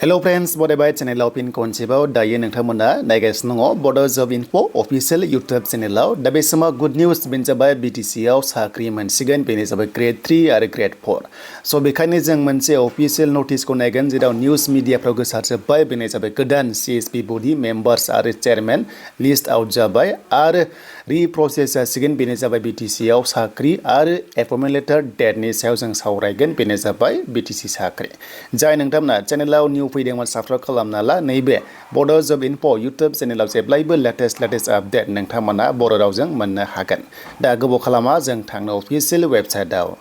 Hello friends, Bodo by channel pin konsebaw dayo nongthamona naigasiनो दङ Bodo Job Info official YouTube channel दा बे समाव good news बेनजाबाय BTC आव साख्रि मोनसिगोन बेनो जाबाय Grade 3 आरो Grade 4 स' बेखायनो जों मोनसे official notice को नायगोन जेराव news media फ्राव गोसारजोब्बाय बेनो जाबाय गोदान CSB body members आरो chairman list out जाबाय आरो reprocess जासिगोन बेनो जाबाय BTC आव साख्रि आरो appointment letter date नि सायाव जों सावरायगोन बेनो जाबाय BTC साख्रि जाय नोंथांमोना चेनेलाव निउ फैदोंमोन साबस्क्राइब खालामना ला नैबे बड' जब इनफो इउटुब चेनेलाव जेब्लायबो लेटेस्ट आपडेट नोंथांमोना बर' रावजों मोननो हागोन दा गोबाव खालामा जों थांनो अफिसियेल वेबसाइटआव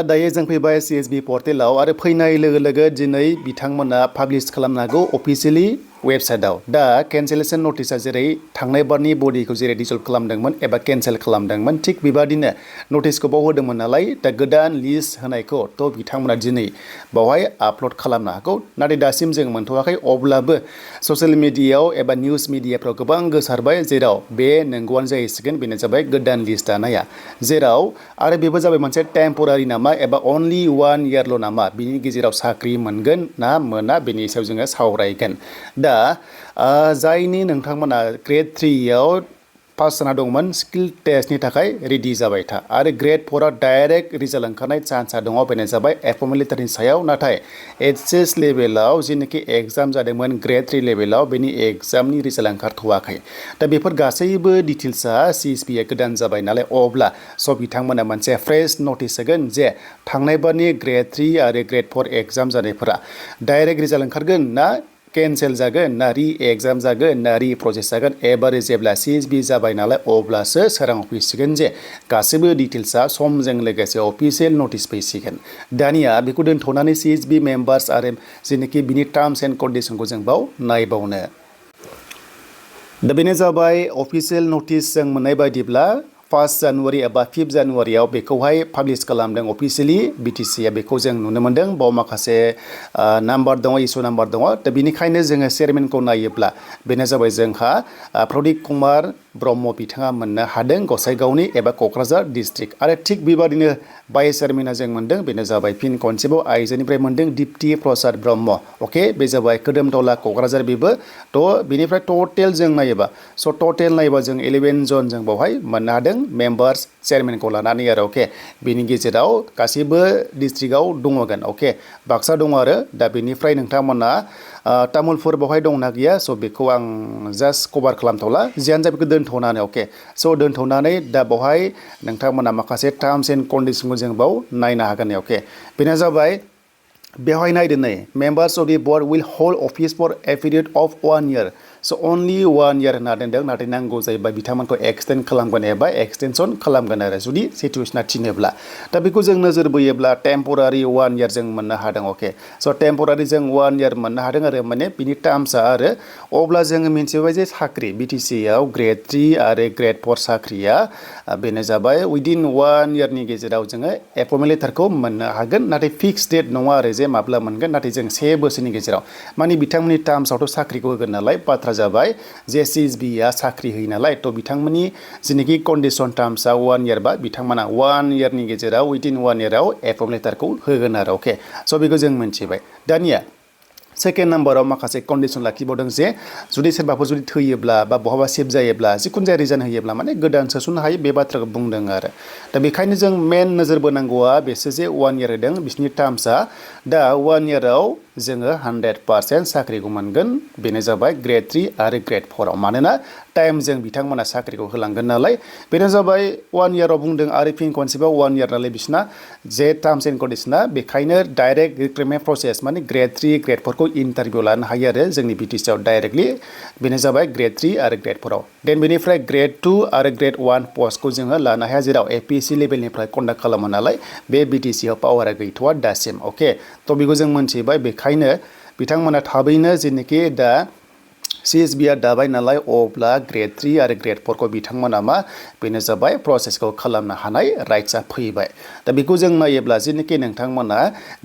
दायो जों फैबाय CSB पर्टेलाव आरो फैनाय लोगो लोगो दिनै बिथांमोना पाब्लिश खालामनांगौ अफिसियेलि वेबसाइटआव दा केन्सेलेसन नटिसआ जेरै थांनाय बारनि बडिखौ जेरै डिसल्भ खालामदोंमोन एबा केन्सेल खालामदोंमोन थिग बेबादिनो नटिसखौ बाव होदोंमोन नालाय दा गोदान लिस्ट होनायखौ थ' बिथांमोना दिनै बावहाय आपल'ड खालामनो हागौ नाथाय दासिम जों मोनथ'वाखै अब्लाबो ससियेल मिडियायाव एबा निउस मिडियाफ्राव गोबां गोसारबाय जेराव बे नंगौआनो जाहैसिगोन बेनो जाबाय गोदान लिस्ट दानाया जेराव आरो बेबो जाबाय मोनसे टेम्परारि नामा एबा अनलि 1 इयारल' नामा बिनि गेजेराव साख्रि मोनगोन ना मोना बेनि सायाव जोङो सावरायगोन दा जायनि नोंथांमोना ग्रेड 3 आव पास जाना दंमोन स्किल टेस्टनि थाखाय रेडि जाबाय था आरो ग्रेड 4 आव डाइरेक्ट रिजाल्ट ओंखारनाय चान्सआ दङ बेनो जाबाय एपइन्टमेन्ट लेटारनि सायाव नाथाय एचएस लेभेलाव जेनाखि एग्जाम जादोंमोन ग्रेड 3 लेभेलाव बेनि एग्जामनि रिजाल्ट ओंखारथ'वाखै दा बेफोर गासैबो डिटेल्सआ CSB आ गोदान जाबाय नालाय अब्ला स' बिथांमोना मोनसे फ्रेश नटिस होगोन जे थांनाय बारनि ग्रेड 3 आरो ग्रेड 4 एग्जाम जानायफोरा डाइरेक्ट रिजाल्ट ओंखारगोन ना केन्सेल जागोन ना रि एग्जाम जागोन ना रि प्रसेस जागोन एबारे जेब्ला CSB जाबाय नालाय अब्लासो सोराङाव फैसिगोन जे गासैबो डिटेल्सआ समजों लोगोसे अफिसियेल नटिस फैसिगोन दानिया बेखौ दोनथ'नानै CSB मेम्बार्स आरो जेनाखि बिनि टार्म्स एन्ड कन्डिशनखौ जों बाव नायबावनो दा बेनो जाबाय अफिसियेल नटिस जों मोननाय बायदिब्ला 1 जानुवारि एबा 5 जानुवारियाव बेखौहाय पाब्लिश खालामदों अफिसियेलि BTC आ बेखौ जों नुनो मोनदों बाव माखासे नाम्बार दङ इस्यु नाम्बार दङ दा बेनिखायनो जोङो चेयारमेनखौ नायोब्ला बेनो जाबाय जोंहा प्रदीप कुमार ब्रह्म बिथाङा मोननो हादों गसाइगावनि एबा क'क्राझार डिस्ट्रिक्ट आरो थिग बेबादिनो भाइस चेयारमेना जों मोनदों बेनो जाबाय फिन खनसेबाव आइजोनिफ्राय मोनदों दिप्ति प्रसाद ब्रह्म अके बे जाबाय खोदोमथला क'क्राझार बेबो थ' बेनिफ्राय टटेल जों नायोबा स' टटेल नायोबा जों 11 जन जों बावहाय मोननो हादों मेम्बार्स चेयारमेनखौ लानानै आरो अके बेनि गेजेराव गासैबो डिस्ट्रिक्टआव दङगोन अके बाक्सा दङ आरो दा बेनिफ्राय नोंथांमोना तामुलपुर बावहाय दंना गैया स' बेखौ आं जास्ट कभार खालामथ'ला जियानो जा बेखौ दोनथ'नानै अके स' दोनथ'नानै दा बावहाय नोंथांमोना माखासे टार्म्स एन्ड कन्डिशनखौ जों बाव नायनो हागोन अके बेनो जाबाय बेवहाय नायदो नै members of the board will hold office for A period of 1 year स' अनलि 1 इयार होनना दोनदों नाथाय नांगौ जायोबा बिथांमोनखौ एक्सटेन्ड खालामगोन एबा एक्सटेनसन खालामगोन आरो जुदि सिटुवेसना थिनोब्ला दा बेखौ जों नोजोर बोयोब्ला टेम्परारि 1 इयार जों मोननो हादों अके स' टेम्परारि जों 1 इयार मोननो हादों आरो माने बिनि टार्म्सआ आरो अब्ला जोङो मिन्थिबाय जे साख्रि BTC आव ग्रेड 3 आरो ग्रेड 4 साख्रिया बेनो जाबाय उइदिन 1 इयारनि गेजेराव जोङो एपइन्टमेन्ट लेटारखौ मोननो हागोन नाथाय फिक्स डेट नङा आरो जे माब्ला मोनगोन नाथाय जों 1 बोसोरनि गेजेराव माने बिथांमोननि टार्म्सआवथ' साख्रिखौ होगोन नालाय बाथ्रा जाबाय जे CSB आ साख्रि होयो नालाय थ' बिथांमोननि जेनाखि कन्डिशन टार्म्सआ 1 इयार बा बिथांमोना 1 इयारनि गेजेराव उइदिन 1 इयाराव एपइन्टमेन्ट लेटारखौ होगोन आरो अके स' बेखौ जों मिन्थिबाय दानिया सेकेन्ड नाम्बाराव माखासे कन्डिशन लाखिबावदों जे जुदि सोरबाफोर जुदि थैयोब्ला बा बहाबा सेभ जायोब्ला जिखुनु जाया रिजन होयोब्ला माने गोदान सोसननो हायो बे बाथ्राखौ बुंदों आरो दा बेखायनो जों मेन नोजोर बोनांगौआ बेसो जे 1 इयार होदों बिसोरनि टार्म्सआ दा 1 इयाराव जोङो 100% साख्रिखौ मोनगोन बेनो जाबाय ग्रेड 3 आरो ग्रेड 4 आव मानोना टाइमजों बिथांमोना साख्रिखौ होलांगोन नालाय बेनो जाबाय 1 इयाराव बुंदों आरो फिन खनसेबाव 1 इयार नालाय बिसोरना जे टार्म्स एन्ड कन्डिशना बेखायनो डाइरेक्ट रिक्रुटमेन्ट प्रसेस माने ग्रेड 3 ग्रेड 4 खौ इन्टारभिउ लानो हायो आरो जोंनि BTC आव डाइरेक्टलि बेनो जाबाय ग्रेड 3 आरो ग्रेड 4 आव देन बेनिफ्राय ग्रेड 2 आरो ग्रेड 1 पस्टखौ जोङो लानो हाया जेराव APSC लेभेलनिफ्राय कन्डाक्ट खालामो नालाय बे BTC आव पावारा गैथ'वा दासिम अके थ' बेखौ जों मोनथिबाय बेखायनो बिथांमोना थाबैनो जेनाखि दा CSB आ दाबाय नालाय अब्ला ग्रेड 3 आरो ग्रेड 4 खौ बिथांमोना मा बेनो जाबाय प्रसेसखौ खालामनो हानाय राइट्सआ फैबाय दा बेखौ जों नायोब्ला जेनोखि नोंथांमोना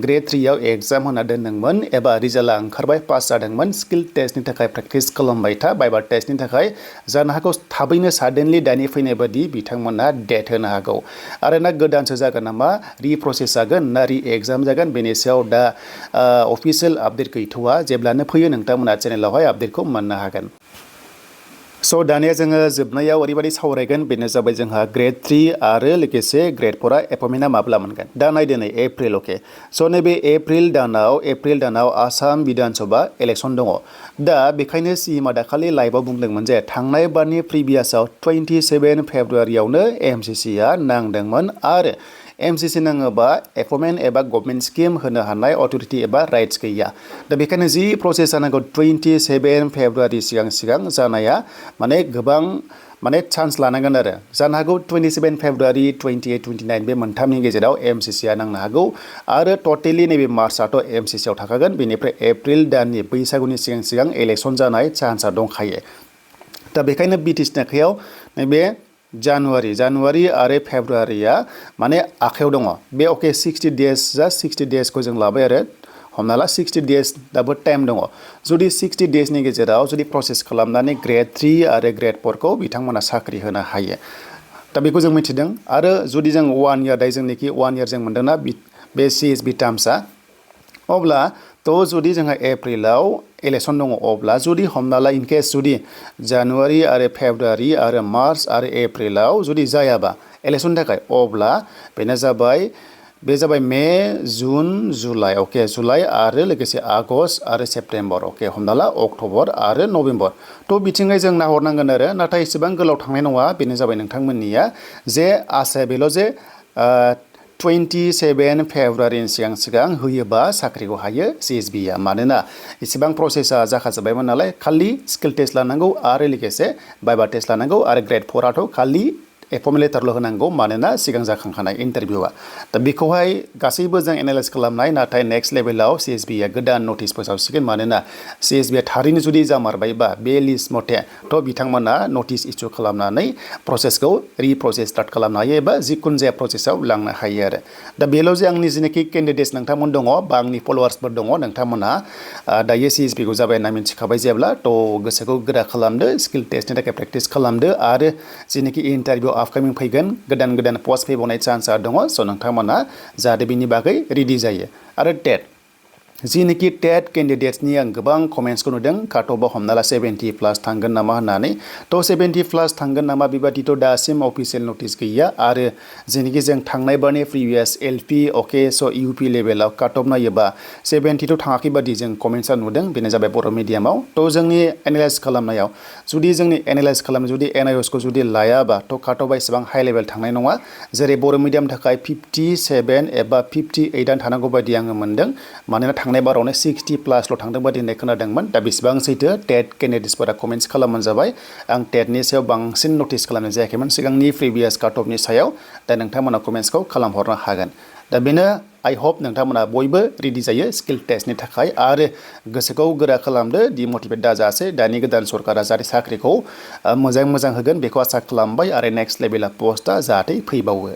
ग्रेड 3 आव एग्जाम होना दोनदोंमोन एबा रिजाल्टआ ओंखारबाय पास जादोंमोन स्किल टेस्टनि थाखाय प्रेक्टिस खालामबाय था बाइबा टेस्टनि थाखाय जानो हागौ थाबैनो साडेनलि दानि फैनाय बादि बिथांमोना डेट होनो हागौ आरो ना गोदानसो जागोन नामा रिप्रसेस जागोन ना रि एग्जाम जागोन बेनि सायाव दा अफिसियेल आपडेट गैथ'वा जेब्लानो फैयो नोंथांमोना चेनेलावहाय आपडेटखौ मोननो हागोन स' दानिया जोङो जोबनायाव ओरैबायदि सावरायगोन बेनो जाबाय जोंहा ग्रेड 3 आरो लोगोसे ग्रेड 4 आ एपइन्टमेन्टआ माब्ला मोनगोन दा नायदो नै एप्रिल अके स' नैबे एप्रिल दानाव आसाम बिधान सभा इलेक्सन दङ दा बेखायनो सिएमआ दाखालि लाइभआव बुंदोंमोन जे थांनाय बारनि प्रिभियासआव 27 फेब्रुवारियावनो एमसिसिआ नांदोंमोन आरो एमसिसि नाङोबा एपइन्टमेन्ट एबा गभर्नमेन्ट स्किम होनो हानाय अथरिटि एबा राइट्स गैया दा बेखायनो जि प्रसेस जानांगौ 27 फेब्रुवारि सिगां जानाया माने गोबां माने चान्स लानांगोन आरो जानो हागौ 27 फेब्रुवारि 28 29 बे मोनथामनि गेजेराव एमसिसिआ नांनो हागौ आरो टटेलि नैबे मार्चआथ' एमसिसिआव थाखागोन बेनिफ्राय एप्रिल दाननि बैसागुनि सिगां इलेक्सन जानाय चान्सआ दंखायो दा बेखायनो बिटिसिनि आखायाव नैबे जानुवारि आरो फेब्रुवारिया माने आखायाव दङ बे अके 60 डेज जा 60 डेजखौ जों लाबाय आरो हमना ला 60 डेज दाबो टाइम दङ जुदि 60 डेजनि गेजेराव जुदि प्रसेस खालामनानै ग्रेड 3 आरो ग्रेड 4 खौ बिथांमोना साख्रि होनो हायो दा बेखौ जों मिथिदों आरो जुदि जों 1 इयार दाय जोंनिखि 1 इयार जों मोनदोंना बे CSB टार्म्सआ अब्ला थ' जुदि जोंहा एप्रिलाव इलेक्सन दङ अब्ला जुदि हमना ला इनकेस जुदि जानुवारि आरो फेब्रुवारि आरो मार्च आरो एप्रिलाव जुदि जायाबा इलेक्सननि थाखाय अब्ला बेनो जाबाय मे जुन जुलाइ अके जुलाइ आरो लोगोसे आगस्ट आरो सेप्तेम्बर अके हमना ला अक्ट'बर आरो नभेम्बर थ' बिथिङै जों नाहरनांगोन आरो नाथाय एसेबां गोलाव थांनाय नङा बेनो जाबाय नोंथांमोननिया जे आसाया बेल' जे 27 फेब्रुवारिनि सिगां होयोबा साख्रिखौ हायो CSBआ मानोना इसेबां प्रसेसा जाखाजोब्बायमोन नालाय खालि स्किल टेस्ट लानांगौ आरो लोगोसे बाइबा टेस्ट लानांगौ आरो ग्रेड 4 आथ' खालि एपइन्टमेन्ट लेटारल' होनांगौ मानोना सिगां जाखांखानाय इन्टारभिउआ दा बेखौहाय गासैबो जों एनालाइज खालामनाय नाथाय नेक्स्ट लेभेलाव CSBआ गोदान नटिस फोसावसिगोन मानोना CSBआ थारैनो जुदि जामारबायबा बे लिस्ट मथे थ' बिथांमोना नटिस इस्यु खालामनानै प्रसेसखौ रिप्रसेस स्टार्ट खालामनो हायो एबा जिखुनु जाया प्रसेसआव लांनो हायो आरो दा बेल' जे आंनि जेनाखि केन्डिडेट्स नोंथांमोन दङ बा आंनि फल'वार्सफोर दङ नोंथांमोना दायो CSBखौ जाबाय होनना मिथिखाबाय जेब्ला थ' गोसोखौ गोरा खालामदो स्किल टेस्टनि थाखाय प्रेक्टिस खालामदो आरो जेनाखि इन्टारभिउ आपकामिं फैगोन गोदान पस्ट फैबावनाय चान्सआ दङ स' नोंथांमोना जाहाथे बिनि बागै रेडि जायो आरो टेट जिनोखि टेट केन्डिडेट्सनि आं गोबां कमेन्ट्सखौ नुदों काटअफआव हमना ला 70 प्लास थांगोन नामा होननानै थ' 70 प्लास थांगोन नामा बेबादिथ' दासिम अफिसियेल नटिस गैया आरो जेनोखि जों थांनाय बारनि प्रिभियास LP अके स' UP लेभेलाव काटअफ नायोबा 70 थाङाखै बादि जों कमेन्ट्सआ नुदों बेनो जाबाय बर' मिडियामाव थ' जोंनि एनालाइज खालामनायाव जुदि जुदि NIOS खौ जुदि लायाबा थ' काटअफआ इसेबां हाइ लेभेल थांनाय नङा जेरै बर' मिडियामनि थाखाय 57 एबा 58 आनो थानांगौ बायदि आङो मोनदों मानोना थांनाय बारावनो 60 प्लासल' थांदों बादि होननाय खोनादोंमोन दा बेसेबां सैथो टेट केन्डिडेट्सफोरा कमेन्ट्स खालामबानो जाबाय आं टेटनि सायाव बांसिन नटिस खालामनाय जायाखैमोन सिगांनि प्रिभियास काटअफनि सायाव दा नोंथांमोना कमेन्ट्सखौ खालामहरनो हागोन दा बेनो आइ हप नोंथांमोना बयबो रेडि जायो स्किल टेस्टनि थाखाय आरो गोसोखौ गोरा खालामदो डिमटिभेट दाजासे दानि गोदान सरकारा जाहाथे साख्रिखौ मोजां होगोन बेखौ आसा खालामबाय आरो नेक्स्ट लेभेला पस्टआ जाहाथे फैबावो